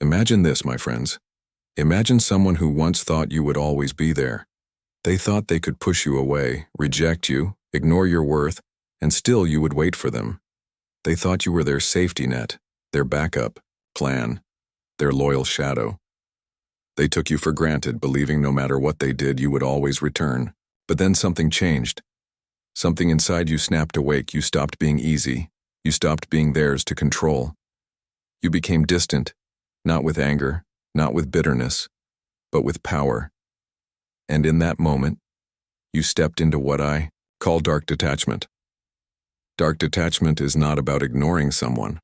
Imagine this, my friends. Imagine someone who once thought you would always be there. They thought they could push you away, reject you, ignore your worth, and still you would wait for them. They thought you were their safety net, their backup plan, their loyal shadow. They took you for granted, believing no matter what they did, you would always return. But then something changed. Something inside you snapped awake. You stopped being easy. You stopped being theirs to control. You became distant, not with anger, not with bitterness, but with power. And in that moment, you stepped into what I call dark detachment. Dark detachment is not about ignoring someone.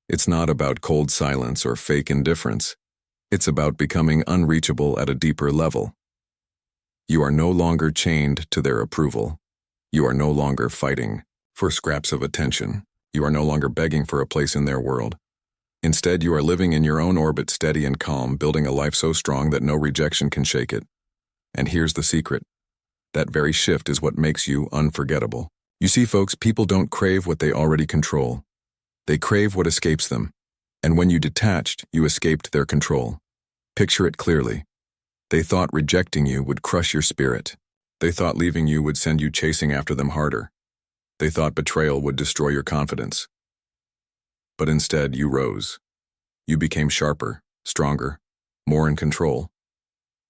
It's not about cold silence or fake indifference. It's about becoming unreachable at a deeper level. You are no longer chained to their approval. You are no longer fighting for scraps of attention. You are no longer begging for a place in their world. Instead, you are living in your own orbit, steady and calm, building a life so strong that no rejection can shake it. And here's the secret. That very shift is what makes you unforgettable. You see, folks, people don't crave what they already control. They crave what escapes them. And when you detached, you escaped their control. Picture it clearly. They thought rejecting you would crush your spirit. They thought leaving you would send you chasing after them harder. They thought betrayal would destroy your confidence. But instead, you rose. You became sharper, stronger, more in control.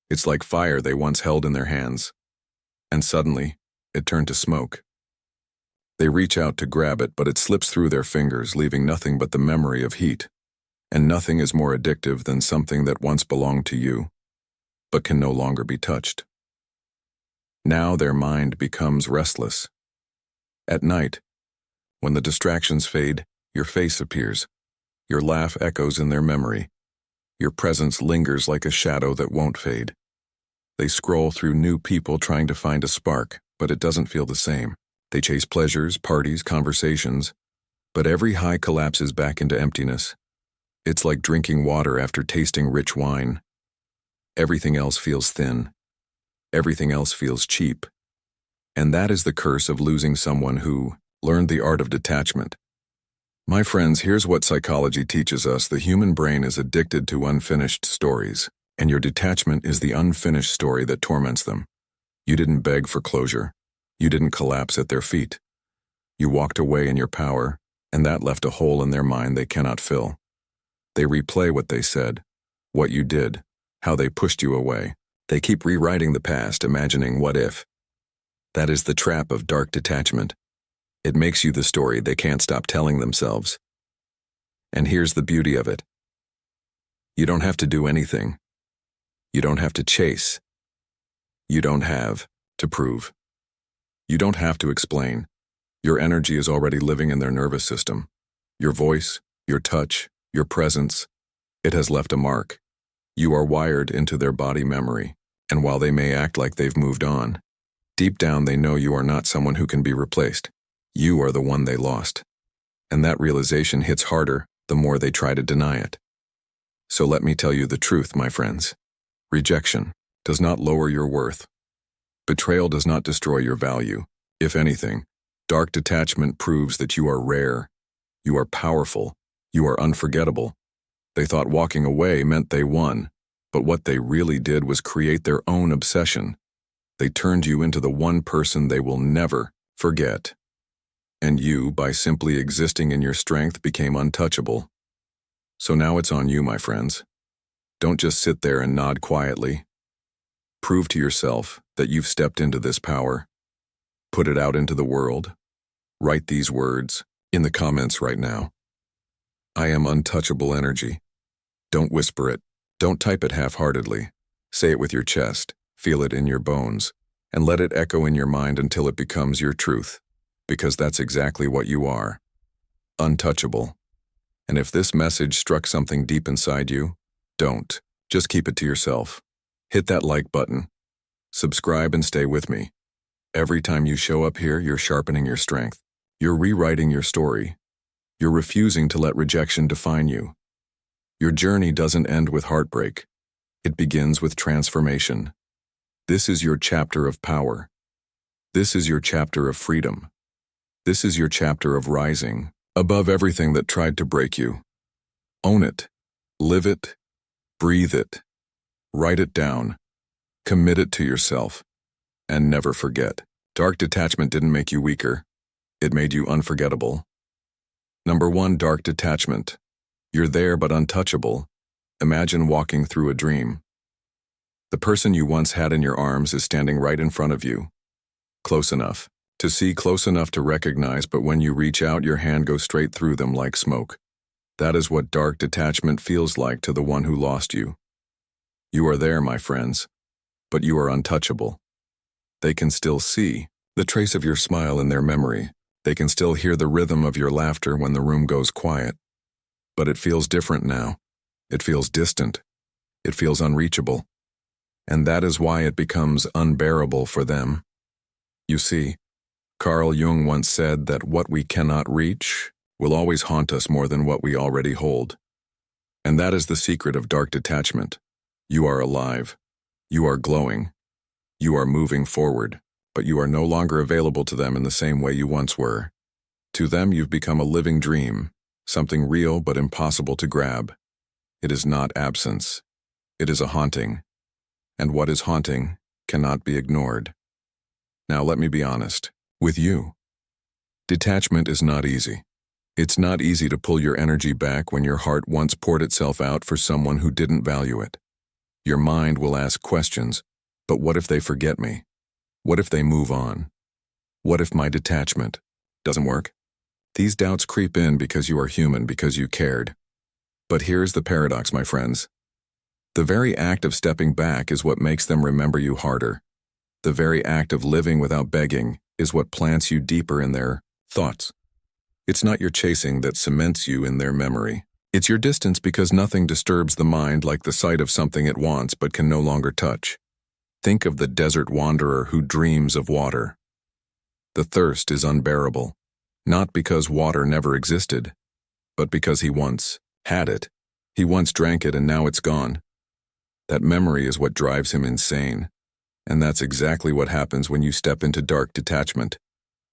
It's like fire they once held in their hands. And suddenly, it turned to smoke. They reach out to grab it, but it slips through their fingers, leaving nothing but the memory of heat. And nothing is more addictive than something that once belonged to you, but can no longer be touched. Now their mind becomes restless. At night, when the distractions fade, your face appears. Your laugh echoes in their memory. Your presence lingers like a shadow that won't fade. They scroll through new people trying to find a spark, but it doesn't feel the same. They chase pleasures, parties, conversations, but every high collapses back into emptiness. It's like drinking water after tasting rich wine. Everything else feels thin. Everything else feels cheap. And that is the curse of losing someone who learned the art of detachment. My friends, here's what psychology teaches us. The human brain is addicted to unfinished stories, and your detachment is the unfinished story that torments them. You didn't beg for closure. You didn't collapse at their feet. You walked away in your power, and that left a hole in their mind they cannot fill. They replay what they said, what you did, how they pushed you away. They keep rewriting the past, imagining what if. That is the trap of dark detachment. It makes you the story they can't stop telling themselves. And here's the beauty of it. You don't have to do anything. You don't have to chase. You don't have to prove. You don't have to explain. Your energy is already living in their nervous system. Your voice, your touch, your presence, it has left a mark. You are wired into their body memory, and while they may act like they've moved on, deep down they know you are not someone who can be replaced. You are the one they lost. And that realization hits harder the more they try to deny it. So let me tell you the truth, my friends. Rejection does not lower your worth. Betrayal does not destroy your value. If anything, dark detachment proves that you are rare, you are powerful, you are unforgettable. They thought walking away meant they won, but what they really did was create their own obsession. They turned you into the one person they will never forget. And you, by simply existing in your strength, became untouchable. So now it's on you, my friends. Don't just sit there and nod quietly. Prove to yourself that you've stepped into this power. Put it out into the world. Write these words in the comments right now. I am untouchable energy. Don't whisper it. Don't type it half-heartedly. Say it with your chest, feel it in your bones, and let it echo in your mind until it becomes your truth. Because that's exactly what you are. Untouchable. And if this message struck something deep inside you, don't. Just keep it to yourself. Hit that like button. Subscribe and stay with me. Every time you show up here, you're sharpening your strength. You're rewriting your story. You're refusing to let rejection define you. Your journey doesn't end with heartbreak. It begins with transformation. This is your chapter of power. This is your chapter of freedom. This is your chapter of rising above everything that tried to break you. Own it. Live it, breathe it, write it down, commit it to yourself, and never forget. Dark detachment didn't make you weaker. It made you unforgettable. Number 1, dark detachment. You're there but untouchable. Imagine walking through a dream. The person you once had in your arms is standing right in front of you. Close enough to see, close enough to recognize, but when you reach out, your hand goes straight through them like smoke. That is what dark detachment feels like to the one who lost you. You are there, my friends, but you are untouchable. They can still see the trace of your smile in their memory. They can still hear the rhythm of your laughter when the room goes quiet. But it feels different now. It feels distant. It feels unreachable. And that is why it becomes unbearable for them. You see, Carl Jung once said that what we cannot reach will always haunt us more than what we already hold. And that is the secret of dark detachment. You are alive. You are glowing. You are moving forward, but you are no longer available to them in the same way you once were. To them, you've become a living dream, something real but impossible to grab. It is not absence. It is a haunting. And what is haunting cannot be ignored. Now let me be honest with you. Detachment is not easy. It's not easy to pull your energy back when your heart once poured itself out for someone who didn't value it. Your mind will ask questions, but what if they forget me? What if they move on? What if my detachment doesn't work? These doubts creep in because you are human, because you cared. But here's the paradox, my friends. The very act of stepping back is what makes them remember you harder. The very act of living without begging is what plants you deeper in their thoughts. It's not your chasing that cements you in their memory. It's your distance, because nothing disturbs the mind like the sight of something it wants but can no longer touch. Think of the desert wanderer who dreams of water. The thirst is unbearable, not because water never existed, but because he once had it. He once drank it and now it's gone. That memory is what drives him insane. And that's exactly what happens when you step into dark detachment.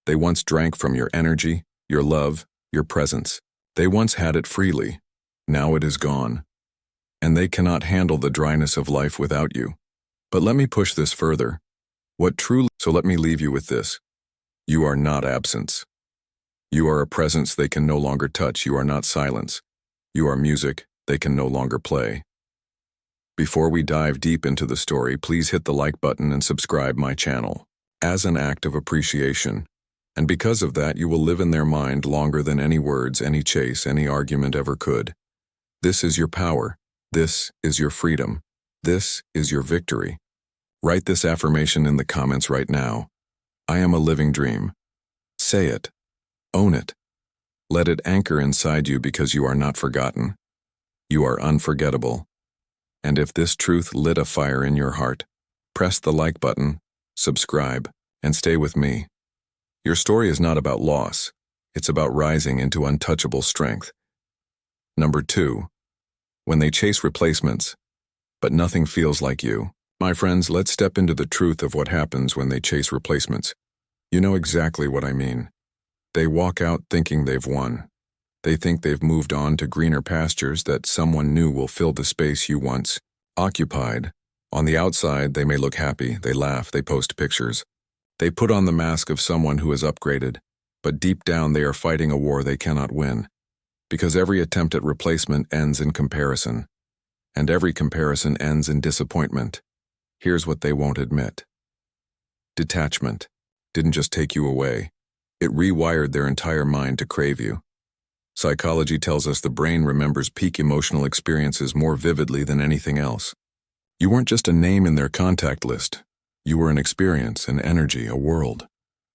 They once drank from your energy, your love, your presence. They once had it freely. Now it is gone. And they cannot handle the dryness of life without you. But let me push this further. So let me leave you with this. You are not absence. You are a presence they can no longer touch. You are not silence. You are music they can no longer play. Before we dive deep into the story, please hit the like button and subscribe my channel as an act of appreciation. And because of that, you will live in their mind longer than any words, any chase, any argument ever could. This is your power. This is your freedom. This is your victory. Write this affirmation in the comments right now. I am a living dream. Say it. Own it. Let it anchor inside you, because you are not forgotten. You are unforgettable. And if this truth lit a fire in your heart, press the like button, subscribe, and stay with me. Your story is not about loss. It's about rising into untouchable strength. Number 2. When they chase replacements, but nothing feels like you. My friends, let's step into the truth of what happens when they chase replacements. You know exactly what I mean. They walk out thinking they've won. They think they've moved on to greener pastures, that someone new will fill the space you once occupied. On the outside, they may look happy, they laugh, they post pictures. They put on the mask of someone who has upgraded, but deep down they are fighting a war they cannot win. Because every attempt at replacement ends in comparison, and every comparison ends in disappointment. Here's what they won't admit. Detachment didn't just take you away. It rewired their entire mind to crave you. Psychology tells us the brain remembers peak emotional experiences more vividly than anything else. You weren't just a name in their contact list. You were an experience, an energy, a world.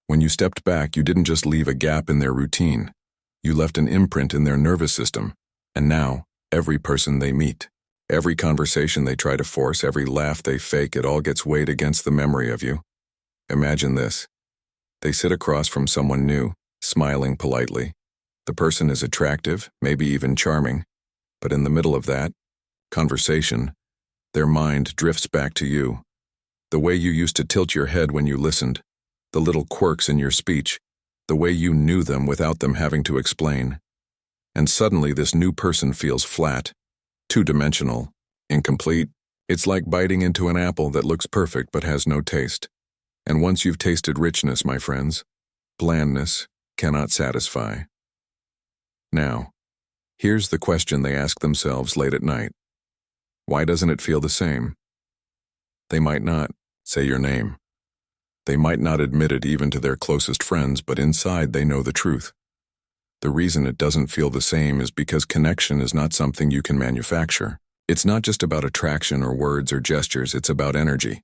When you stepped back, you didn't just leave a gap in their routine. You left an imprint in their nervous system. And now, every person they meet, every conversation they try to force, every laugh they fake, it all gets weighed against the memory of you. Imagine this. They sit across from someone new, smiling politely. The person is attractive, maybe even charming, but in the middle of that conversation, their mind drifts back to you. The way you used to tilt your head when you listened, the little quirks in your speech, the way you knew them without them having to explain. And suddenly this new person feels flat. two-dimensional, incomplete. It's like biting into an apple that looks perfect but has no taste. And once you've tasted richness, my friends, blandness cannot satisfy. Now, here's the question they ask themselves late at night. Why doesn't it feel the same? They might not say your name. They might not admit it even to their closest friends, but inside they know the truth. The reason it doesn't feel the same is because connection is not something you can manufacture. It's not just about attraction or words or gestures, it's about energy.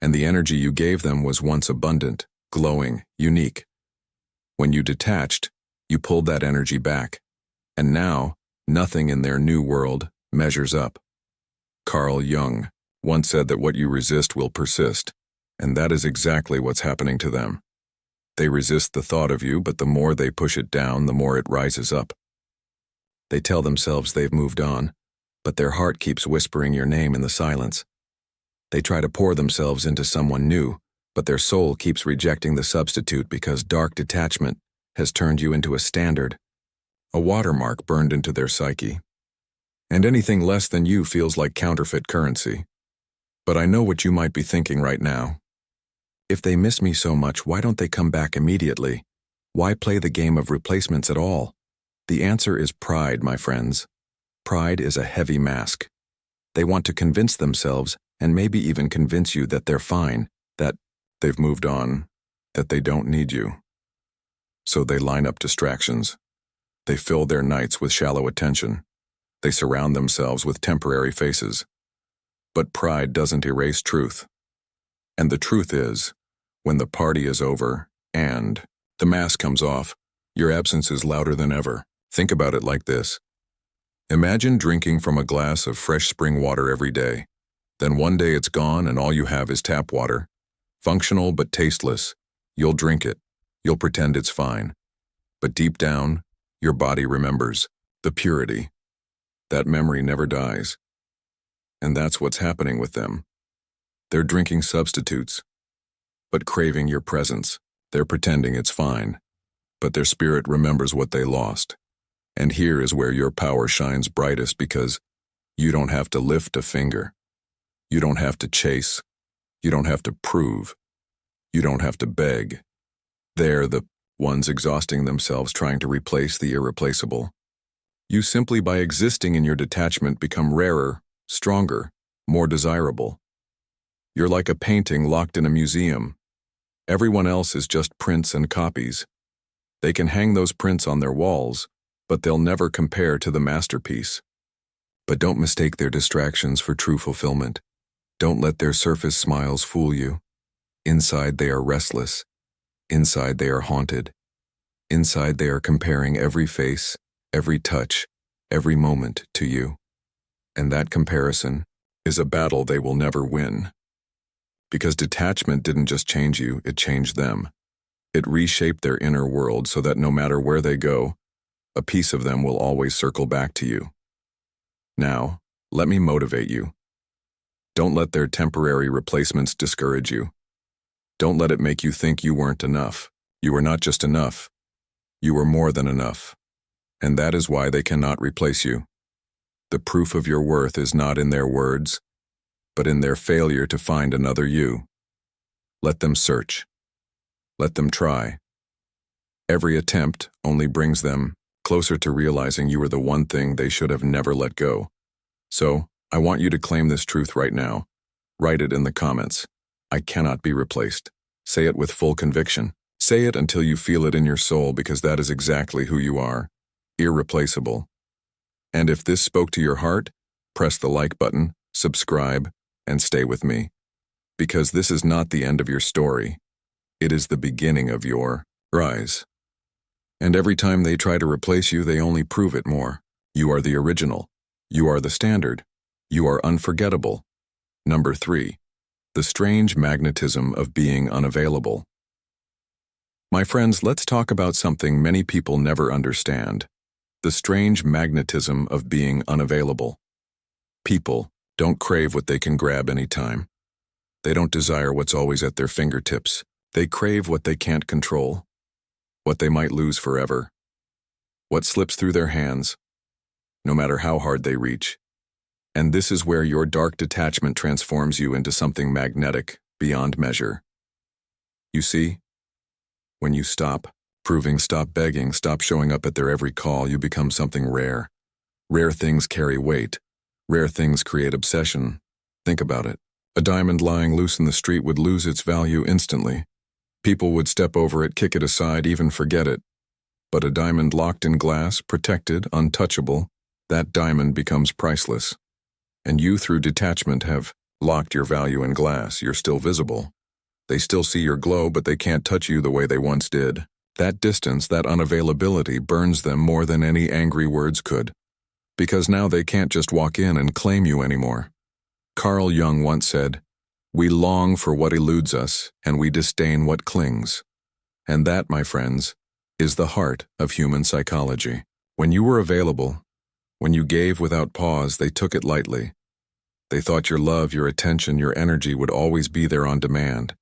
And the energy you gave them was once abundant, glowing, unique. When you detached, you pulled that energy back. And now, nothing in their new world measures up. Carl Jung once said that what you resist will persist, and that is exactly what's happening to them. They resist the thought of you, but the more they push it down, the more it rises up. They tell themselves they've moved on, but their heart keeps whispering your name in the silence. They try to pour themselves into someone new, but their soul keeps rejecting the substitute because dark detachment has turned you into a standard, a watermark burned into their psyche. And anything less than you feels like counterfeit currency. But I know what you might be thinking right now. If they miss me so much, why don't they come back immediately? Why play the game of replacements at all? The answer is pride, my friends. Pride is a heavy mask. They want to convince themselves, and maybe even convince you that they're fine, that they've moved on, that they don't need you. So they line up distractions. They fill their nights with shallow attention. They surround themselves with temporary faces. But pride doesn't erase truth. And the truth is, when the party is over and the mask comes off, your absence is louder than ever. Think about it like this. Imagine drinking from a glass of fresh spring water every day. Then one day it's gone and all you have is tap water. Functional but tasteless. You'll drink it. You'll pretend it's fine. But deep down, your body remembers the purity. That memory never dies. And that's what's happening with them. They're drinking substitutes, but craving your presence. They're pretending it's fine, but their spirit remembers what they lost. And here is where your power shines brightest, because you don't have to lift a finger. You don't have to chase. You don't have to prove. You don't have to beg. They're the ones exhausting themselves trying to replace the irreplaceable. You simply by existing in your detachment become rarer, stronger, more desirable. You're like a painting locked in a museum. Everyone else is just prints and copies. They can hang those prints on their walls, but they'll never compare to the masterpiece. But don't mistake their distractions for true fulfillment. Don't let their surface smiles fool you. Inside they are restless. Inside they are haunted. Inside they are comparing every face, every touch, every moment to you. And that comparison is a battle they will never win. Because detachment didn't just change you, it changed them. It reshaped their inner world so that no matter where they go, a piece of them will always circle back to you. Now, let me motivate you. Don't let their temporary replacements discourage you. Don't let it make you think you weren't enough. You were not just enough. You were more than enough. And that is why they cannot replace you. The proof of your worth is not in their words, but in their failure to find another you. Let them search. Let them try. Every attempt only brings them closer to realizing you are the one thing they should have never let go. So, I want you to claim this truth right now. Write it in the comments. I cannot be replaced. Say it with full conviction. Say it until you feel it in your soul, because that is exactly who you are. Irreplaceable. And if this spoke to your heart, press the like button, subscribe, and stay with me. Because this is not the end of your story. It is the beginning of your rise. And every time they try to replace you, they only prove it more. You are the original. You are the standard. You are unforgettable. Number 3. The strange magnetism of being unavailable. My friends, let's talk about something many people never understand. The strange magnetism of being unavailable. People don't crave what they can grab anytime. They don't desire what's always at their fingertips. They crave what they can't control, what they might lose forever, what slips through their hands, no matter how hard they reach. And this is where your dark detachment transforms you into something magnetic, beyond measure. You see, when you stop proving, stop begging, stop showing up at their every call, you become something rare. Rare things carry weight. Rare things create obsession. Think about it. A diamond lying loose in the street would lose its value instantly. People would step over it, kick it aside, even forget it. But a diamond locked in glass, protected, untouchable, that diamond becomes priceless. And you, through detachment, have locked your value in glass. You're still visible. They still see your glow, but they can't touch you the way they once did. That distance, that unavailability, burns them more than any angry words could. Because now they can't just walk in and claim you anymore. Carl Jung once said, "We long for what eludes us, and we disdain what clings." And that, my friends, is the heart of human psychology. When you were available, when you gave without pause, they took it lightly. They thought your love, your attention, your energy would always be there on demand.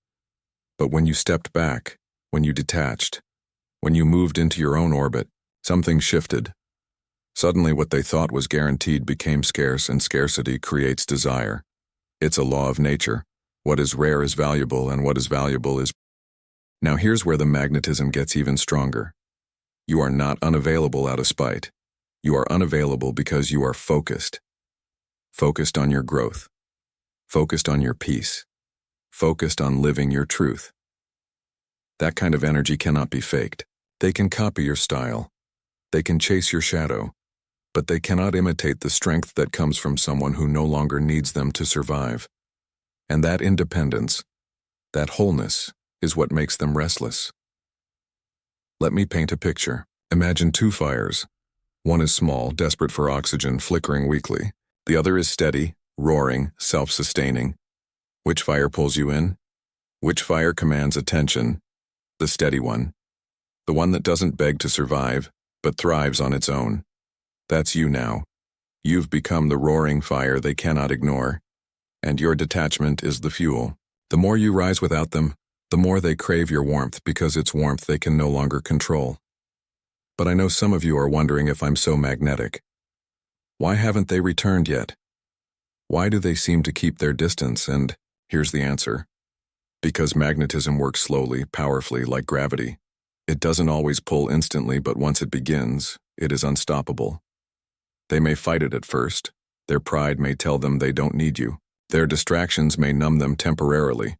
But when you stepped back, when you detached, when you moved into your own orbit, something shifted. Suddenly what they thought was guaranteed became scarce, and scarcity creates desire. It's a law of nature. What is rare is valuable, and what is valuable is... Now here's where the magnetism gets even stronger. You are not unavailable out of spite. You are unavailable because you are focused. Focused on your growth. Focused on your peace. Focused on living your truth. That kind of energy cannot be faked. They can copy your style. They can chase your shadow. But they cannot imitate the strength that comes from someone who no longer needs them to survive. And that independence, that wholeness, is what makes them restless. Let me paint a picture. Imagine two fires. One is small, desperate for oxygen, flickering weakly. The other is steady, roaring, self-sustaining. Which fire pulls you in? Which fire commands attention? The steady one. The one that doesn't beg to survive, but thrives on its own. That's you now. You've become the roaring fire they cannot ignore. And your detachment is the fuel. The more you rise without them, the more they crave your warmth, because it's warmth they can no longer control. But I know some of you are wondering if I'm so magnetic. Why haven't they returned yet? Why do they seem to keep their distance? And here's the answer. Because magnetism works slowly, powerfully, like gravity. It doesn't always pull instantly, but once it begins, it is unstoppable. They may fight it at first. Their pride may tell them they don't need you. Their distractions may numb them temporarily.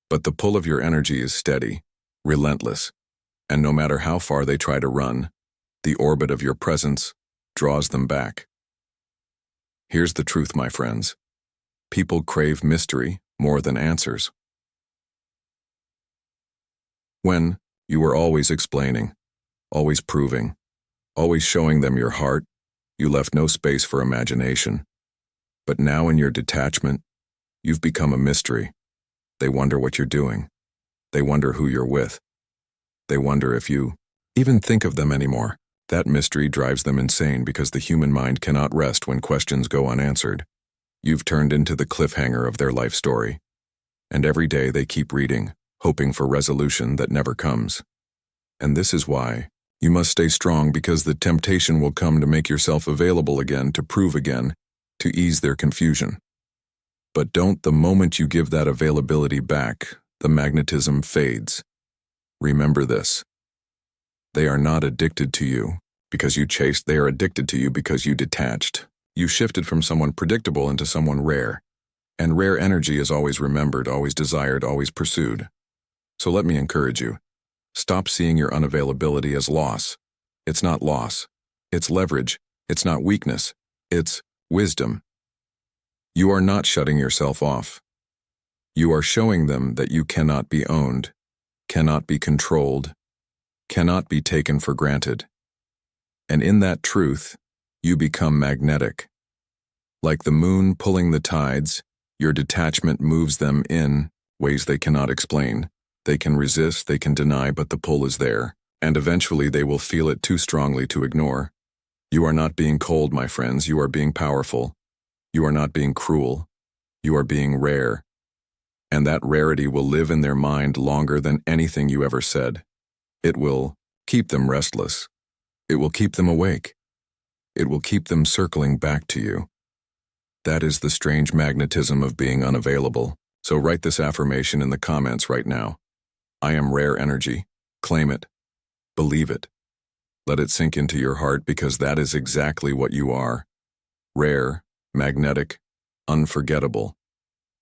But the pull of your energy is steady, relentless. And no matter how far they try to run, the orbit of your presence draws them back. Here's the truth, my friends. People crave mystery more than answers. When you were always explaining, always proving, always showing them your heart, you left no space for imagination. But now in your detachment, you've become a mystery. They wonder what you're doing. They wonder who you're with. They wonder if you even think of them anymore. That mystery drives them insane, because the human mind cannot rest when questions go unanswered. You've turned into the cliffhanger of their life story. And every day they keep reading, hoping for resolution that never comes. And this is why you must stay strong, because the temptation will come to make yourself available again, to prove again, to ease their confusion. But don't. The moment you give that availability back, the magnetism fades. Remember this. They are not addicted to you because you chased. They are addicted to you because you detached. You shifted from someone predictable into someone rare. And rare energy is always remembered, always desired, always pursued. So let me encourage you. Stop seeing your unavailability as loss. It's not loss. It's leverage. It's not weakness. It's wisdom. You are not shutting yourself off. You are showing them that you cannot be owned, cannot be controlled, cannot be taken for granted. And in that truth, you become magnetic. Like the moon pulling the tides, your detachment moves them in ways they cannot explain. They can resist, they can deny, but the pull is there, and eventually they will feel it too strongly to ignore. You are not being cold, my friends. You are being powerful. You are not being cruel. You are being rare. And that rarity will live in their mind longer than anything you ever said. It will keep them restless. It will keep them awake. It will keep them circling back to you. That is the strange magnetism of being unavailable. So write this affirmation in the comments right now. I am rare energy. Claim it. Believe it. Let it sink into your heart because that is exactly what you are. Rare, magnetic, unforgettable.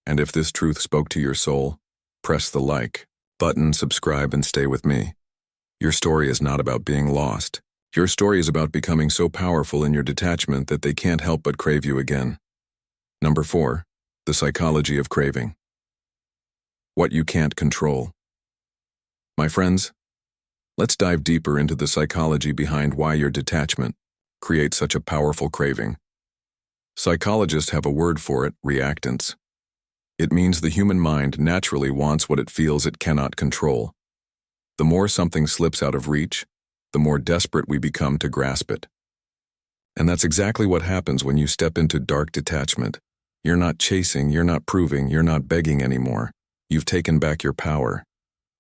And if this truth spoke to your soul, press the like button, subscribe, and stay with me. Your story is not about being lost. Your story is about becoming so powerful in your detachment that they can't help but crave you again. Number 4, the psychology of craving. What you can't control. My friends, let's dive deeper into the psychology behind why your detachment creates such a powerful craving. Psychologists have a word for it: reactance. It means the human mind naturally wants what it feels it cannot control. The more something slips out of reach, the more desperate we become to grasp it. And that's exactly what happens when you step into dark detachment. You're not chasing, you're not proving, you're not begging anymore. You've taken back your power.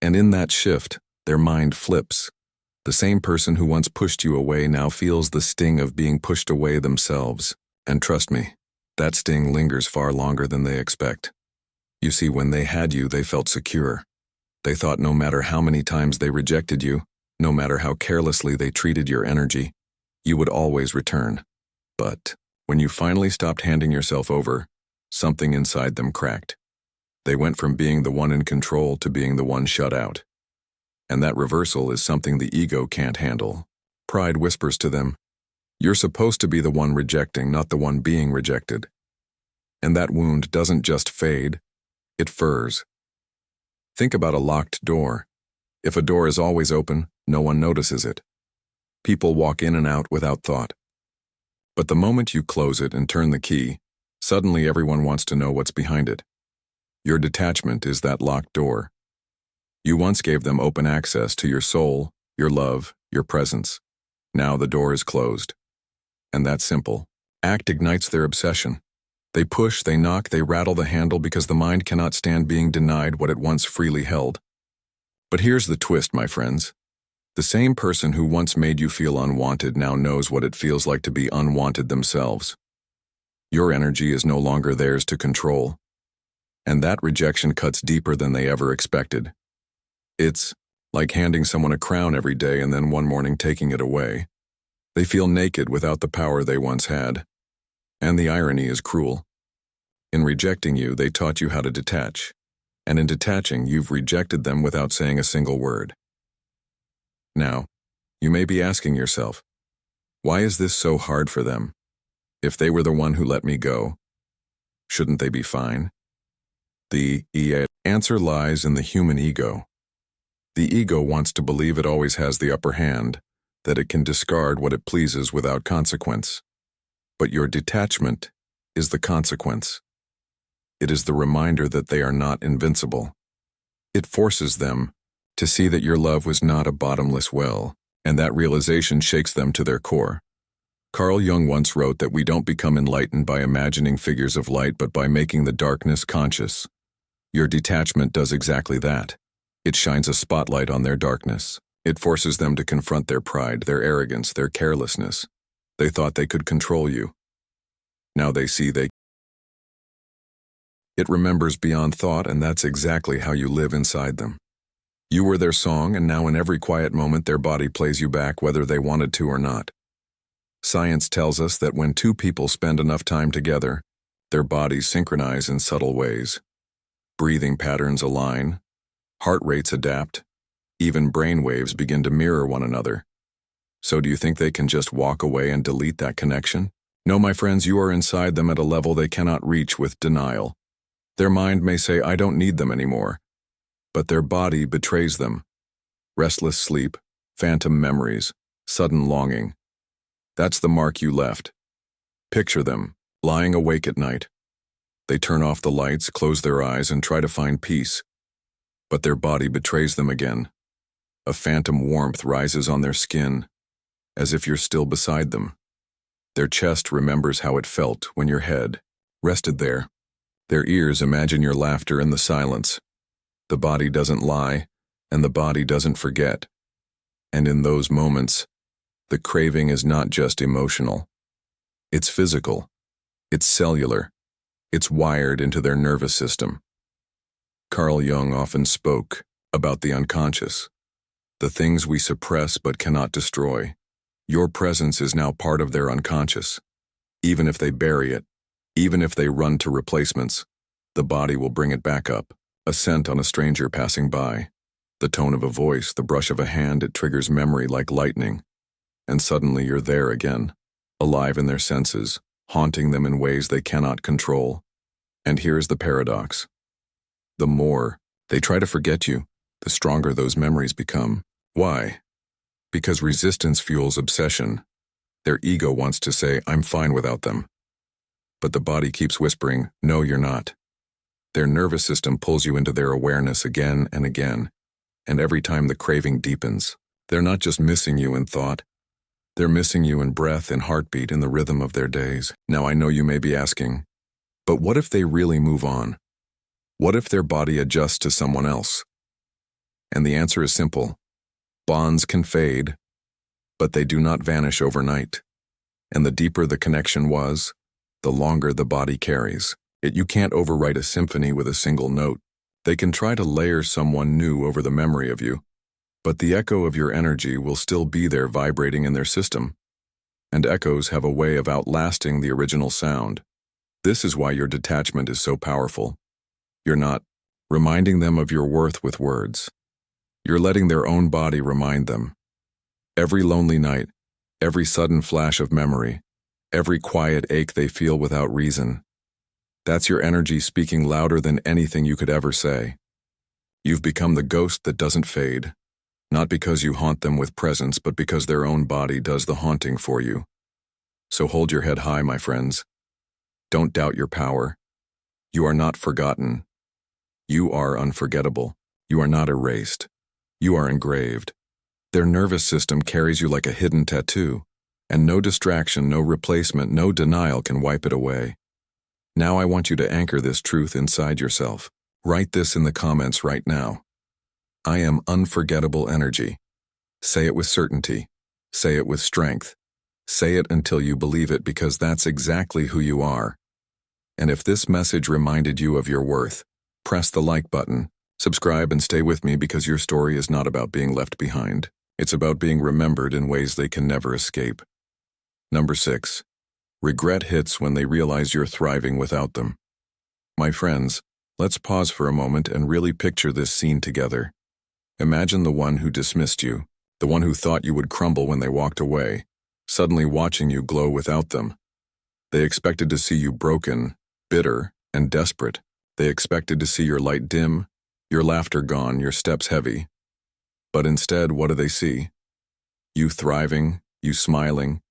And in that shift, their mind flips. The same person who once pushed you away now feels the sting of being pushed away themselves. And trust me, that sting lingers far longer than they expect. You see, when they had you, they felt secure. They thought no matter how many times they rejected you, no matter how carelessly they treated your energy, you would always return. But when you finally stopped handing yourself over, something inside them cracked. They went from being the one in control to being the one shut out. And that reversal is something the ego can't handle. Pride whispers to them, "You're supposed to be the one rejecting, not the one being rejected." And that wound doesn't just fade, it furs. Think about a locked door. If a door is always open, no one notices it. People walk in and out without thought. But the moment you close it and turn the key, suddenly everyone wants to know what's behind it. Your detachment is that locked door. You once gave them open access to your soul, your love, your presence. Now the door is closed. And that simple act ignites their obsession. They push, they knock, they rattle the handle because the mind cannot stand being denied what it once freely held. But here's the twist, my friends. The same person who once made you feel unwanted now knows what it feels like to be unwanted themselves. Your energy is no longer theirs to control. And that rejection cuts deeper than they ever expected. It's like handing someone a crown every day and then one morning taking it away. They feel naked without the power they once had. And the irony is cruel. In rejecting you, they taught you how to detach. And in detaching, you've rejected them without saying a single word. Now, you may be asking yourself, why is this so hard for them? If they were the one who let me go, shouldn't they be fine? The answer lies in the human ego. The ego wants to believe it always has the upper hand, that it can discard what it pleases without consequence. But your detachment is the consequence. It is the reminder that they are not invincible. It forces them to see that your love was not a bottomless well, and that realization shakes them to their core. Carl Jung once wrote that we don't become enlightened by imagining figures of light, but by making the darkness conscious. Your detachment does exactly that. It shines a spotlight on their darkness. It forces them to confront their pride, their arrogance, their carelessness. They thought they could control you. Now they see they. It remembers beyond thought, and that's exactly how you live inside them. You were their song, and now in every quiet moment their body plays you back whether they wanted to or not. Science tells us that when two people spend enough time together, their bodies synchronize in subtle ways. Breathing patterns align, heart rates adapt, even brain waves begin to mirror one another. So do you think they can just walk away and delete that connection? No, my friends, you are inside them at a level they cannot reach with denial. Their mind may say, I don't need them anymore, but their body betrays them. Restless sleep, phantom memories, sudden longing. That's the mark you left. Picture them, lying awake at night. They turn off the lights, close their eyes, and try to find peace. But their body betrays them again. A phantom warmth rises on their skin, as if you're still beside them. Their chest remembers how it felt when your head rested there. Their ears imagine your laughter in the silence. The body doesn't lie, and the body doesn't forget. And in those moments, the craving is not just emotional. It's physical. It's cellular. It's wired into their nervous system. Carl Jung often spoke about the unconscious, the things we suppress but cannot destroy. Your presence is now part of their unconscious. Even if they bury it, even if they run to replacements, the body will bring it back up. A scent on a stranger passing by, the tone of a voice, the brush of a hand, it triggers memory like lightning. And suddenly you're there again, alive in their senses, haunting them in ways they cannot control. And here's the paradox. The more they try to forget you, the stronger those memories become. Why? Because resistance fuels obsession. Their ego wants to say, I'm fine without them. But the body keeps whispering, no, you're not. Their nervous system pulls you into their awareness again and again. And every time the craving deepens, they're not just missing you in thought. They're missing you in breath and heartbeat, in the rhythm of their days. Now I know you may be asking, but what if they really move on? What if their body adjusts to someone else? And the answer is simple. Bonds can fade, but they do not vanish overnight. And the deeper the connection was, the longer the body carries. You can't overwrite a symphony with a single note. They can try to layer someone new over the memory of you, but the echo of your energy will still be there vibrating in their system. And echoes have a way of outlasting the original sound. This is why your detachment is so powerful. You're not reminding them of your worth with words. You're letting their own body remind them. Every lonely night, every sudden flash of memory, every quiet ache they feel without reason. That's your energy speaking louder than anything you could ever say. You've become the ghost that doesn't fade, not because you haunt them with presence, but because their own body does the haunting for you. So hold your head high, my friends. Don't doubt your power. You are not forgotten. You are unforgettable. You are not erased. You are engraved. Their nervous system carries you like a hidden tattoo, and no distraction, no replacement, no denial can wipe it away. Now I want you to anchor this truth inside yourself. Write this in the comments right now. I am unforgettable energy. Say it with certainty. Say it with strength. Say it until you believe it, because that's exactly who you are. And if this message reminded you of your worth, press the like button, subscribe, and stay with me, because your story is not about being left behind. It's about being remembered in ways they can never escape. Number 6. Regret hits when they realize you're thriving without them. My friends, let's pause for a moment and really picture this scene together. Imagine the one who dismissed you, the one who thought you would crumble when they walked away, suddenly watching you glow without them. They expected to see you broken, bitter, and desperate. They expected to see your light dim, your laughter gone, your steps heavy. But instead, what do they see? You thriving, you smiling,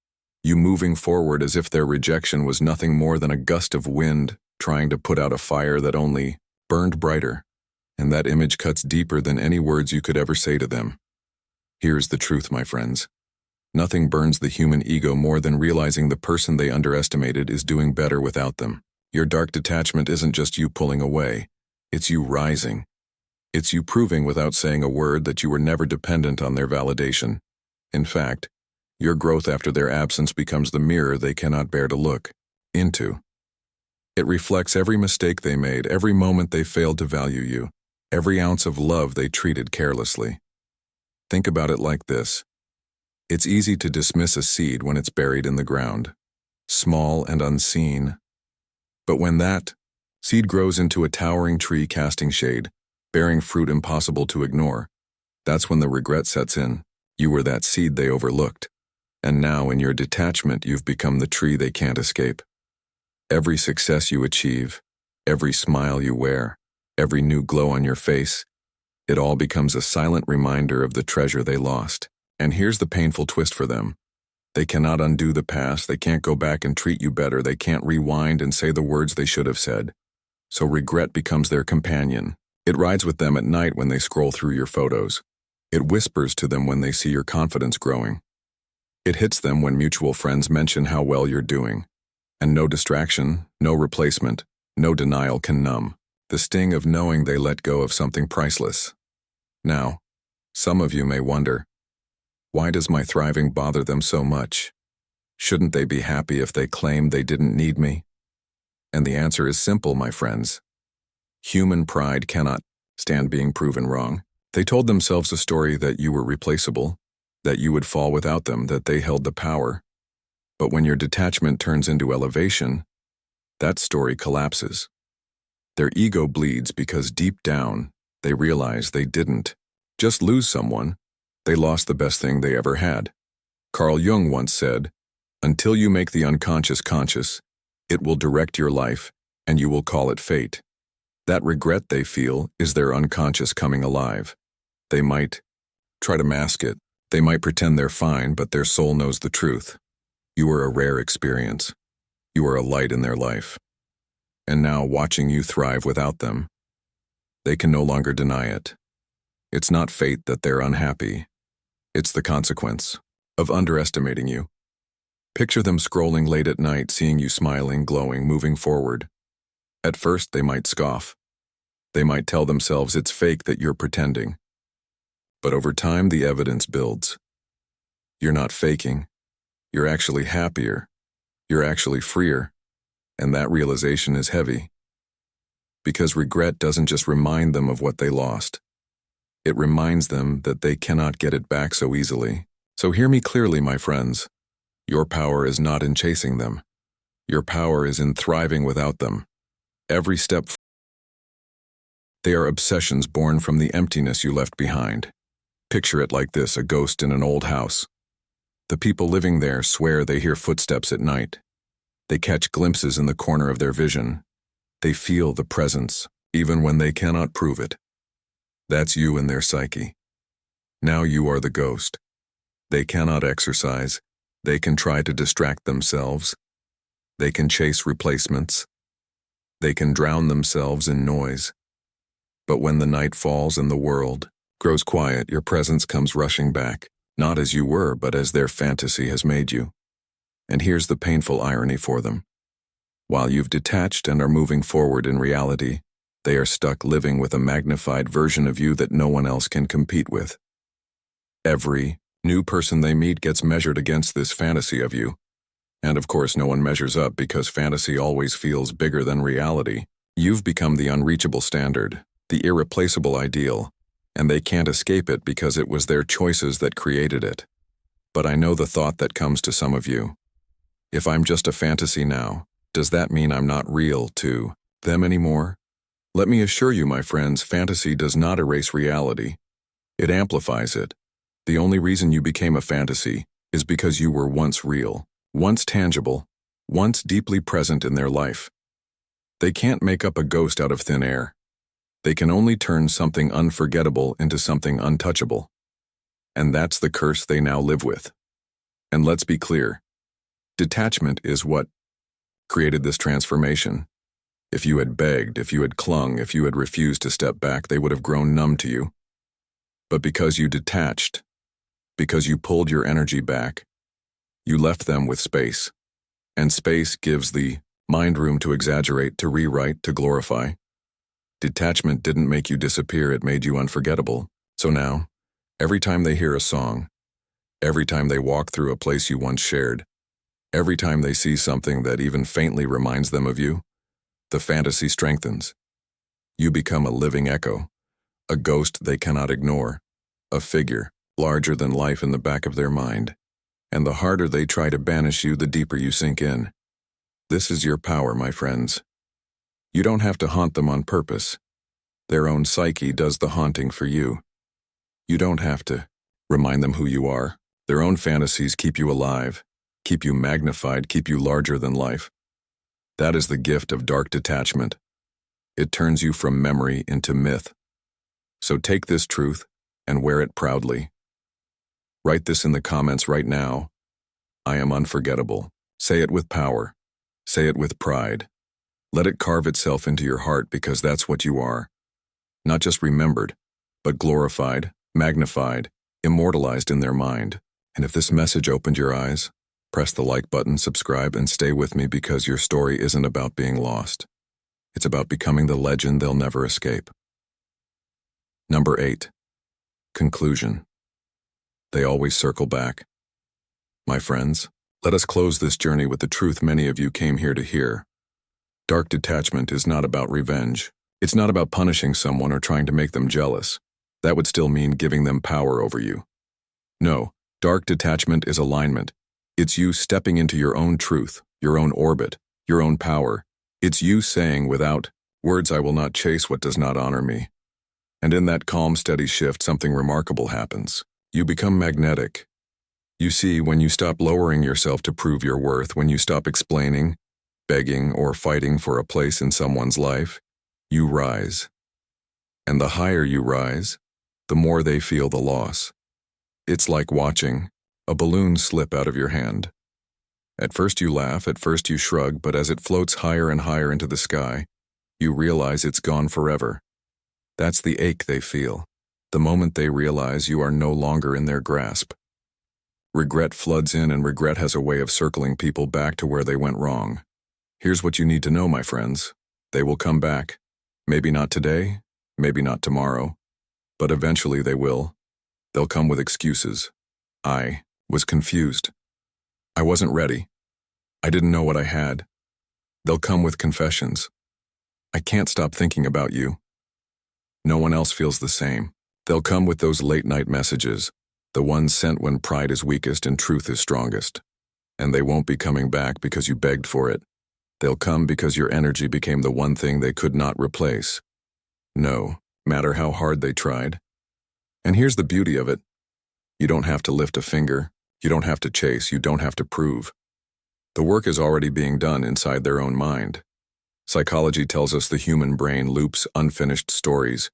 you moving forward as if their rejection was nothing more than a gust of wind trying to put out a fire that only burned brighter. And that image cuts deeper than any words you could ever say to them. Here's the truth, my friends. Nothing burns the human ego more than realizing the person they underestimated is doing better without them. Your dark detachment isn't just you pulling away. It's you rising. It's you proving without saying a word that you were never dependent on their validation. In fact, your growth after their absence becomes the mirror they cannot bear to look into. It reflects every mistake they made, every moment they failed to value you, every ounce of love they treated carelessly. Think about it like this. It's easy to dismiss a seed when it's buried in the ground, small and unseen. But when that seed grows into a towering tree casting shade, bearing fruit impossible to ignore, that's when the regret sets in. You were that seed they overlooked. And now in your detachment, you've become the tree they can't escape. Every success you achieve, every smile you wear, every new glow on your face, it all becomes a silent reminder of the treasure they lost. And here's the painful twist for them. They cannot undo the past, they can't go back and treat you better, they can't rewind and say the words they should have said. So regret becomes their companion. It rides with them at night when they scroll through your photos. It whispers to them when they see your confidence growing. It hits them when mutual friends mention how well you're doing. And no distraction, no replacement, no denial can numb the sting of knowing they let go of something priceless. Now, some of you may wonder, why does my thriving bother them so much? Shouldn't they be happy if they claim they didn't need me? And the answer is simple, my friends. Human pride cannot stand being proven wrong. They told themselves a story that you were replaceable, that you would fall without them, that they held the power. But when your detachment turns into elevation, that story collapses. Their ego bleeds because deep down, they realize they didn't just lose someone, they lost the best thing they ever had. Carl Jung once said, "Until you make the unconscious conscious, it will direct your life, and you will call it fate." That regret they feel is their unconscious coming alive. They might try to mask it. They might pretend they're fine, but their soul knows the truth. You are a rare experience. You are a light in their life. And now, watching you thrive without them, they can no longer deny it. It's not fate that they're unhappy. It's the consequence of underestimating you. Picture them scrolling late at night, seeing you smiling, glowing, moving forward. At first, they might scoff. They might tell themselves it's fake, that you're pretending. But over time, the evidence builds. You're not faking. You're actually happier. You're actually freer. And that realization is heavy. Because regret doesn't just remind them of what they lost. It reminds them that they cannot get it back so easily. So hear me clearly, my friends. Your power is not in chasing them. Your power is in thriving without them. Every step. They are obsessions born from the emptiness you left behind. Picture it like this: a ghost in an old house. The people living there swear they hear footsteps at night. They catch glimpses in the corner of their vision. They feel the presence, even when they cannot prove it. That's you in their psyche. Now you are the ghost. They cannot exercise. They can try to distract themselves. They can chase replacements. They can drown themselves in noise. But when the night falls and the world grows quiet, your presence comes rushing back, not as you were, but as their fantasy has made you. And here's the painful irony for them. While you've detached and are moving forward in reality, they are stuck living with a magnified version of you that no one else can compete with. Every new person they meet gets measured against this fantasy of you. And of course, no one measures up because fantasy always feels bigger than reality. You've become the unreachable standard, the irreplaceable ideal, and they can't escape it because it was their choices that created it. But I know the thought that comes to some of you. If I'm just a fantasy now, does that mean I'm not real to them anymore? Let me assure you, my friends, fantasy does not erase reality. It amplifies it. The only reason you became a fantasy is because you were once real, once tangible, once deeply present in their life. They can't make up a ghost out of thin air. They can only turn something unforgettable into something untouchable. And that's the curse they now live with. And let's be clear. Detachment is what created this transformation. If you had begged, if you had clung, if you had refused to step back, they would have grown numb to you. But because you detached, because you pulled your energy back, you left them with space. And space gives the mind room to exaggerate, to rewrite, to glorify. Detachment didn't make you disappear, it made you unforgettable. So now, every time they hear a song, every time they walk through a place you once shared, every time they see something that even faintly reminds them of you, the fantasy strengthens. You become a living echo, a ghost they cannot ignore, a figure larger than life in the back of their mind. And the harder they try to banish you, the deeper you sink in. This is your power, my friends. You don't have to haunt them on purpose. Their own psyche does the haunting for you. You don't have to remind them who you are. Their own fantasies keep you alive, keep you magnified, keep you larger than life. That is the gift of dark detachment. It turns you from memory into myth. So take this truth and wear it proudly. Write this in the comments right now. I am unforgettable. Say it with power. Say it with pride. Let it carve itself into your heart, because that's what you are. Not just remembered, but glorified, magnified, immortalized in their mind. And if this message opened your eyes, press the like button, subscribe, and stay with me, because your story isn't about being lost. It's about becoming the legend they'll never escape. Number 8. Conclusion. They always circle back. My friends, let us close this journey with the truth many of you came here to hear. Dark detachment is not about revenge. It's not about punishing someone or trying to make them jealous. That would still mean giving them power over you. No, dark detachment is alignment. It's you stepping into your own truth, your own orbit, your own power. It's you saying without words, I will not chase what does not honor me. And in that calm, steady shift, something remarkable happens. You become magnetic. You see, when you stop lowering yourself to prove your worth, when you stop explaining, begging, or fighting for a place in someone's life, you rise. And the higher you rise, the more they feel the loss. It's like watching a balloon slip out of your hand. At first you laugh, at first you shrug, but as it floats higher and higher into the sky, you realize it's gone forever. That's the ache they feel, the moment they realize you are no longer in their grasp. Regret floods in, and regret has a way of circling people back to where they went wrong. Here's what you need to know, my friends. They will come back. Maybe not today, maybe not tomorrow, but eventually they will. They'll come with excuses. I was confused. I wasn't ready. I didn't know what I had. They'll come with confessions. I can't stop thinking about you. No one else feels the same. They'll come with those late-night messages, the ones sent when pride is weakest and truth is strongest. And they won't be coming back because you begged for it. They'll come because your energy became the one thing they could not replace. No matter how hard they tried. And here's the beauty of it. You don't have to lift a finger. You don't have to chase. You don't have to prove. The work is already being done inside their own mind. Psychology tells us the human brain loops unfinished stories,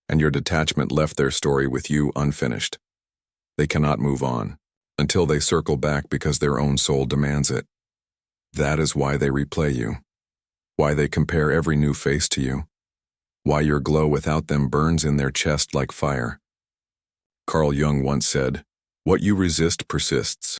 and your detachment left their story with you unfinished. They cannot move on until they circle back because their own soul demands it. That is why they replay you, why they compare every new face to you, why your glow without them burns in their chest like fire. Carl Jung once said, "What you resist persists."